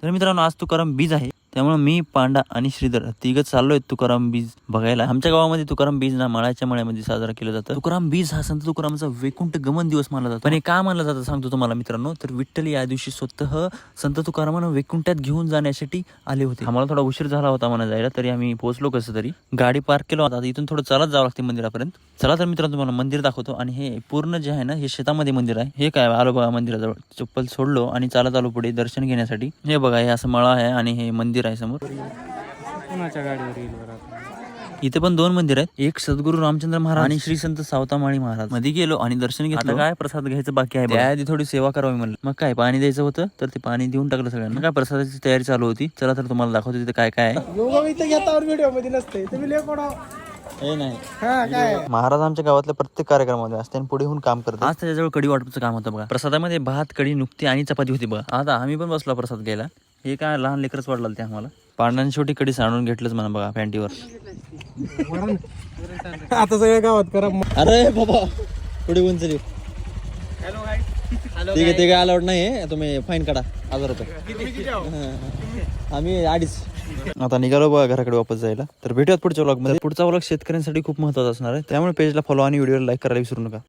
तर मित्रांनो आज तुकाराम बीज आहे, त्यामुळे मी पांडा आणि श्रीधर तिघच चाललोय तुकाराम बीज बघायला. आमच्या गावामध्ये तुकाराम बीज ना माळाच्या मळ्यामध्ये साजरा केला जातं. तुकाराम बीज हा संत तुकारामचा वैकुंठ गमन दिवस मानला जातो. पण हे का मानला जातं सांगतो तुम्हाला मित्रांनो. तर विठ्ठल या दिवशी स्वतः संत तुकारामांना वैकुंठात घेऊन जाण्यासाठी आले होते. आम्हाला थोडा उशीर झाला होता म्हणा जायला, तरी आम्ही पोहोचलो कसं तरी. गाडी पार्क केलो होता, इथून थोडं चालत जावं लागते मंदिरापर्यंत. चला तर मित्रांनो तुम्हाला मंदिर दाखवतो. आणि हे पूर्ण जे आहे ना हे शेतामध्ये मंदिर आहे. हे काय आलो बघा मंदिराजवळ, चप्पल सोडलो आणि चालत आलो पुढे दर्शन घेण्यासाठी. हे बघा हे असं मळा आहे आणि हे मंदिर आहे समोर. कोणाच्या गाडीवर येईल बरं? इथे पण दोन मंदिर आहेत, एक सद्गुरू रामचंद्र महाराज आणि श्री संत सावतामाळी महाराज. मध्ये गेलो आणि दर्शन घेतलं. काय प्रसाद घ्यायचं बाकी आहे, त्याआधी थोडी सेवा करावी म्हणलं. मग काय पाणी द्यायचं होतं तर ते पाणी देऊन टाकलं सगळ्यांना. काय प्रसादाची तयारी चालू होती. चला तर तुम्हाला दाखवतो तिथे काय काय आहे. व्हिडिओ मध्ये नसते तुम्ही हे नाही महाराज आमच्या गावातल्या प्रत्येक कार्यक्रमामध्ये असते आणि पुढे होऊन काम करतात. आज त्याच्याजवळ कडी वाटपाचं काम होतं बघा. प्रसादामध्ये भात, कडी, नुकती आणि चपाती होती बघा. आता आम्ही पण बसलो प्रसाद घ्यायला. हे काय लहान लेकरच वाटलं ते आम्हाला. पांढऱ्याने शेवटी कडी सांडून घेतलंच म्हणा बघा पॅन्टीवर. आता सगळ्या गावात करा. अरे बाबा पुढे उंचली. ठीक आहे ते काय अलाउड नाही, तुम्ही फाईन काढा 1000 रुपये. आम्ही 2.5. आता निघालो बघा घराकडे वापस जायला. तर भेटूयात पुढच्या व्लॉग मध्ये. पुढचा व्लॉग शेतकऱ्यांसाठी खूप महत्त्वाचा असणार आहे, त्यामुळे पेजला फॉलो आणि व्हिडिओला लाईक करायला विसरू नका.